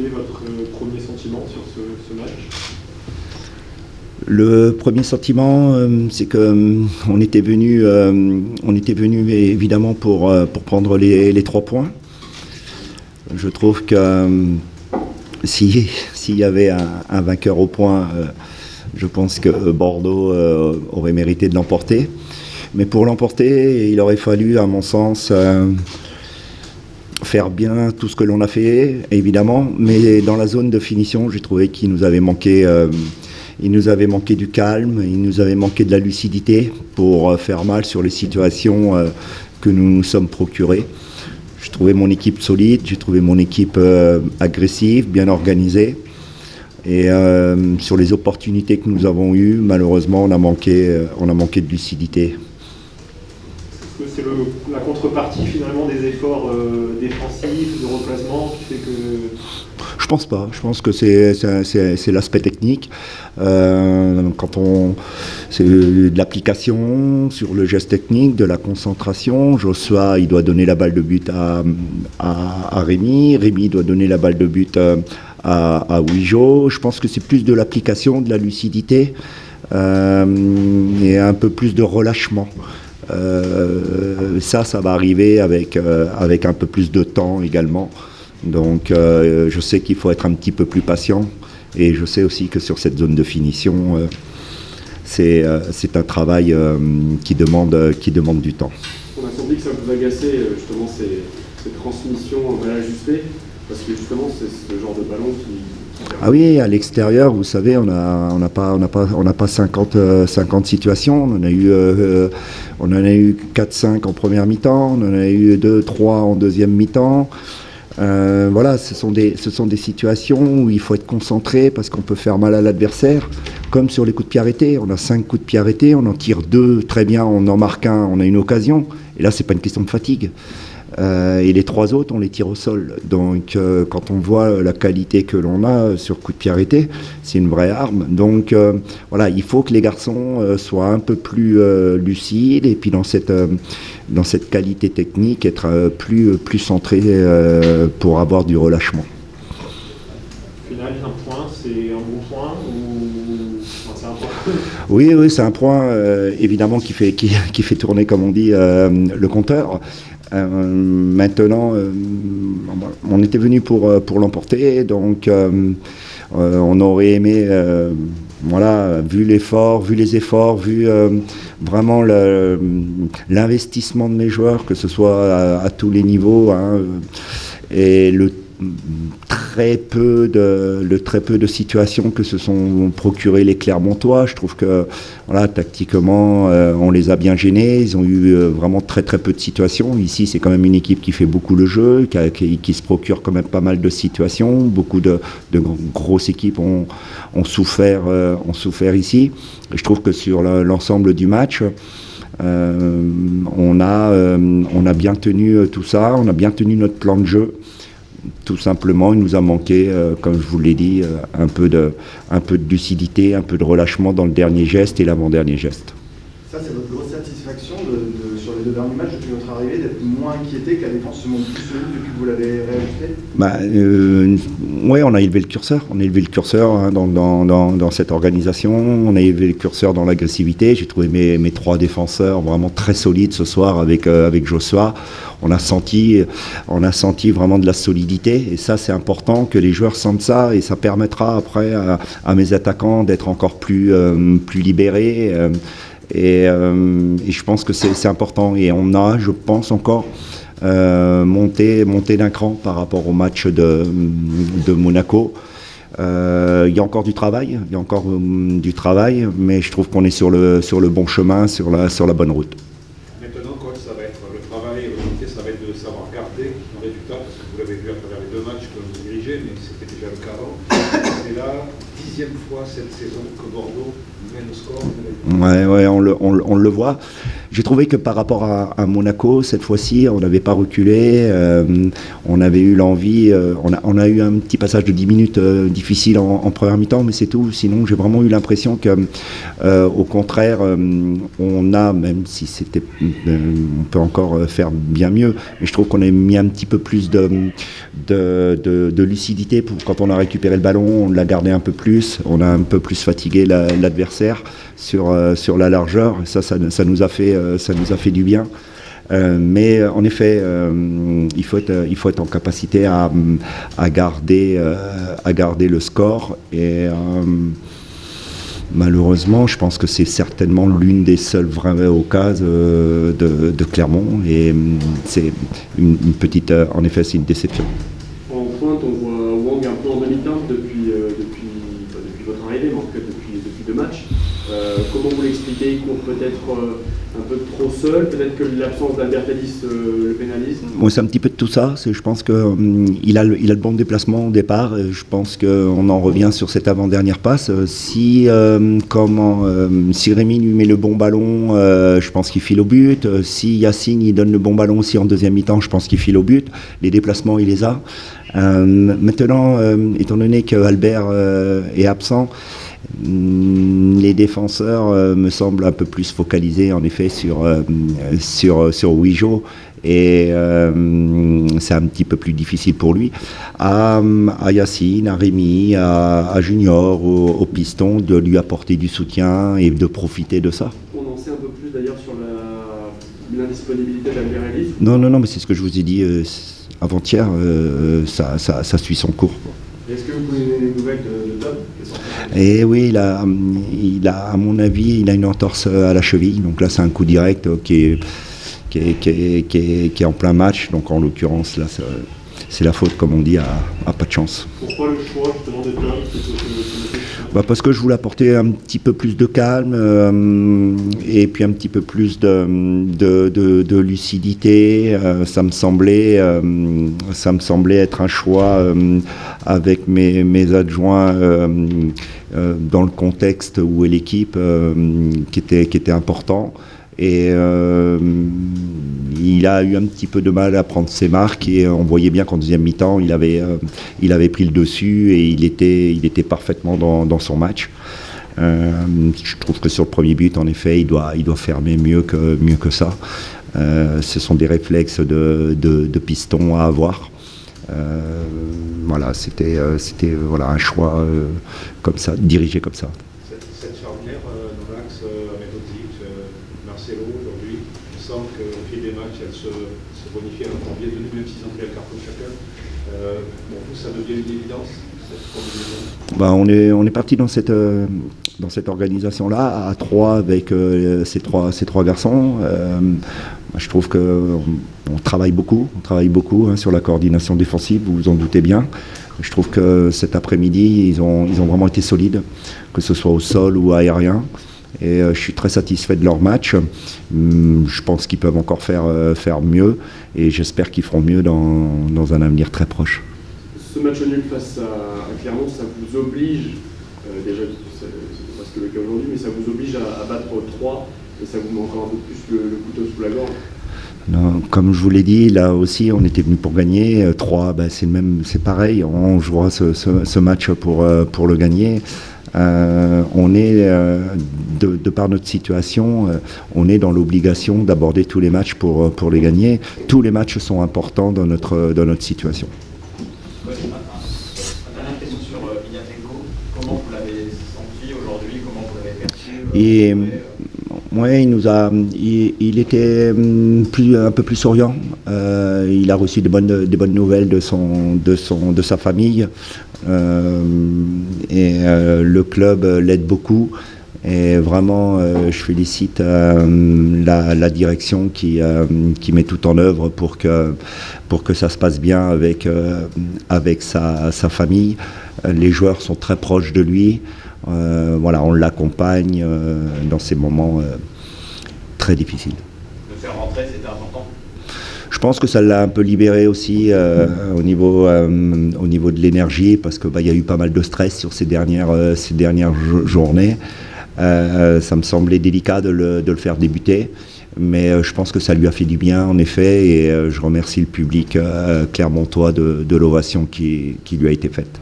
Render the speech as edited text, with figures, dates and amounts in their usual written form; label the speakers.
Speaker 1: est votre premier sentiment sur ce match?
Speaker 2: Le premier sentiment, c'est que on était venu évidemment pour prendre les 3 points. Je trouve que s'il y avait un vainqueur au point, je pense que Bordeaux aurait mérité de l'emporter. Mais pour l'emporter, il aurait fallu, à mon sens, faire bien tout ce que l'on a fait, évidemment. Mais dans la zone de finition, j'ai trouvé qu'il nous avait manqué... il nous avait manqué du calme, il nous avait manqué de la lucidité pour faire mal sur les situations que nous nous sommes procurées. J'ai trouvé mon équipe solide, j'ai trouvé mon équipe agressive, bien organisée. Et sur les opportunités que nous avons eues, malheureusement, on a manqué de lucidité.
Speaker 1: Est-ce que c'est la contrepartie finalement des efforts défensifs, de replacement qui fait que...
Speaker 2: Je pense pas. Je pense que c'est l'aspect technique. C'est de l'application sur le geste technique, de la concentration. Joshua, il doit donner la balle de but à Rémi. Rémi doit donner la balle de but à Wijo. Je pense que c'est plus de l'application, de la lucidité et un peu plus de relâchement. Ça va arriver avec un peu plus de temps également. Donc je sais qu'il faut être un petit peu plus patient et je sais aussi que sur cette zone de finition, c'est un travail qui demande du temps.
Speaker 1: On a senti que ça vous agaçait justement ces transmissions mal ajustées, parce que justement c'est ce genre de ballon qui...
Speaker 2: Ah oui, à l'extérieur, vous savez, on n'a pas 50 situations. On en a eu 4-5 en première mi-temps, on en a eu 2-3 en deuxième mi-temps. Voilà, ce sont des situations où il faut être concentré parce qu'on peut faire mal à l'adversaire, comme sur les coups de pied arrêtés. On a 5 coups de pied arrêtés, on en tire 2 très bien, on en marque un, on a une occasion. Et là, c'est pas une question de fatigue. Et les 3 autres, on les tire au sol. Donc, quand on voit la qualité que l'on a sur coup de pied arrêté, c'est une vraie arme. Donc, voilà, il faut que les garçons soient un peu plus lucides et puis dans cette qualité technique, être plus centrés pour avoir du relâchement.
Speaker 1: Au final, un point, c'est un bon point ou enfin, c'est important?
Speaker 2: Oui, c'est un point évidemment qui fait tourner, comme on dit, le compteur. Maintenant, on était venu pour l'emporter, donc on aurait aimé, vu l'effort, vu les efforts, vu vraiment l'investissement de mes joueurs, que ce soit à tous les niveaux, et le très peu de situations que se sont procurées les Clermontois. Je trouve que tactiquement on les a bien gênés, ils ont eu vraiment très peu de situations. Ici c'est quand même une équipe qui fait beaucoup le jeu, qui se procure quand même pas mal de situations. Beaucoup de grosses équipes ont souffert ici. Et je trouve que sur l'ensemble du match, on a bien tenu tout ça, on a bien tenu notre plan de jeu. Tout simplement, il nous a manqué, comme je vous l'ai dit, un peu de lucidité, un peu de relâchement dans le dernier geste et l'avant-dernier geste.
Speaker 3: Ça, c'est votre grosse satisfaction sur les 2 derniers matchs depuis votre arrivée, d'être moins inquiété, que la défense se montre plus solide depuis que vous l'avez réajusté?
Speaker 2: Oui, on a élevé le curseur. On a élevé le curseur dans cette organisation. On a élevé le curseur dans l'agressivité. J'ai trouvé mes 3 défenseurs vraiment très solides ce soir avec Joshua. On a senti vraiment de la solidité et ça c'est important que les joueurs sentent ça et ça permettra après à mes attaquants d'être encore plus libérés et je pense que c'est important et on a, je pense, encore monté d'un cran par rapport au match de Monaco. Il y a encore du travail, mais je trouve qu'on est sur le bon chemin, sur la bonne route.
Speaker 4: Maintenant, coach, ça va être le travail, ça va être de savoir garder le résultat, parce que vous l'avez vu à travers les 2 matchs que vous dirigez, mais c'était déjà le cas avant. C'est la 10e fois cette saison que Bordeaux mène au score.
Speaker 2: Ouais, on le voit. J'ai trouvé que par rapport à Monaco, cette fois-ci, on n'avait pas reculé. On avait eu l'envie. On a eu un petit passage de 10 minutes difficile en première mi-temps, mais c'est tout. Sinon, j'ai vraiment eu l'impression que, au contraire, on a, même si on peut encore faire bien mieux. Mais je trouve qu'on a mis un petit peu plus de lucidité. Quand on a récupéré le ballon, on l'a gardé un peu plus. On a un peu plus fatigué l'adversaire sur la largeur. Ça nous a fait du bien. Mais en effet, il faut être en capacité à garder le score. Et malheureusement, je pense que c'est certainement l'une des seules vraies occasions de Clermont. Et c'est une petite, en effet, c'est une déception.
Speaker 1: En pointe, on voit Wang un peu en demi-teinte depuis votre arrivée, mais en tout cas depuis 2 matchs. Comment vous l'expliquez? Il court peut-être un peu trop seul, peut-être que l'absence d'Albertalis le pénalise.
Speaker 2: Moi, c'est un petit peu de tout ça. Je pense qu'il a le bon déplacement au départ. Je pense qu'on en revient sur cette avant-dernière passe. Si Rémi lui met le bon ballon, je pense qu'il file au but. Si Yacine il donne le bon ballon aussi en deuxième mi-temps, je pense qu'il file au but. Les déplacements, il les a. Maintenant, étant donné qu'Albert est absent, les défenseurs me semblent un peu plus focalisés en effet sur Ouijo, et c'est un petit peu plus difficile pour lui. À Yacine, à Rémi, à Junior, au piston, de lui apporter du soutien et de profiter de ça.
Speaker 1: On en sait un peu plus d'ailleurs sur l'indisponibilité d'Albertalis.
Speaker 2: Non, mais c'est ce que je vous ai dit avant-hier, ça suit son cours.
Speaker 3: Est-ce que vous avez des nouvelles de Tom?
Speaker 2: Et oui, il a, à mon avis, il a une entorse à la cheville. Donc là, c'est un coup direct qui est en plein match. Donc en l'occurrence, là, c'est la faute, comme on dit, à pas de chance.
Speaker 1: Pourquoi le choix justement de Tom?
Speaker 2: Parce que je voulais apporter un petit peu plus de calme et puis un petit peu plus de lucidité. Ça me semblait être un choix avec mes adjoints dans le contexte où est l'équipe qui était important. Et il a eu un petit peu de mal à prendre ses marques, et on voyait bien qu'en deuxième mi-temps il avait pris le dessus et il était parfaitement dans son match. Je trouve que sur le premier but, en effet, il doit fermer mieux que ça. Ce sont des réflexes de piston à avoir. Voilà, c'était un choix comme ça, dirigé comme ça.
Speaker 4: Cette charnière dans l'axe Méthodique, Marcelo aujourd'hui, il semble qu'au fil des matchs, elle se bonifie, elle entend bien donner, même s'ils ont pris le carton chacun. Pour vous, ça devient une évidence, cette combinaison?
Speaker 2: On est parti dans cette organisation-là, à 3 avec ces trois garçons. Je trouve qu'on travaille beaucoup, sur la coordination défensive, vous vous en doutez bien. Je trouve que cet après-midi, ils ont vraiment été solides, que ce soit au sol ou aérien. Et je suis très satisfait de leur match. Je pense qu'ils peuvent encore faire mieux, et j'espère qu'ils feront mieux dans un avenir très proche.
Speaker 1: Ce match nul face à Clermont, ça vous oblige, déjà c'est presque le cas aujourd'hui, mais ça vous oblige à battre 3, et ça vous met encore un peu plus le couteau sous la gorge?
Speaker 2: Non, comme je vous l'ai dit, là aussi, on était venu pour gagner. 3, c'est pareil. On jouera ce match pour le gagner. On est, de par notre situation, on est dans l'obligation d'aborder tous les matchs pour les gagner. Tous les matchs sont importants dans notre situation.
Speaker 5: Dernière question sur Ignatenko. Comment vous l'avez senti aujourd'hui? Comment vous l'avez perçu?
Speaker 2: Il était un peu plus souriant. Il a reçu des bonnes nouvelles de sa famille. Le club l'aide beaucoup. Et vraiment, je félicite la direction qui met tout en œuvre pour que ça se passe bien avec sa famille. Les joueurs sont très proches de lui. On l'accompagne dans ces moments très difficiles.
Speaker 5: De faire rentrer, c'était important?
Speaker 2: Je pense que ça l'a un peu libéré aussi au niveau de l'énergie, parce que y a eu pas mal de stress sur ces dernières journées. Ça me semblait délicat de le faire débuter, mais je pense que ça lui a fait du bien en effet, et je remercie le public clermontois de l'ovation qui lui a été faite.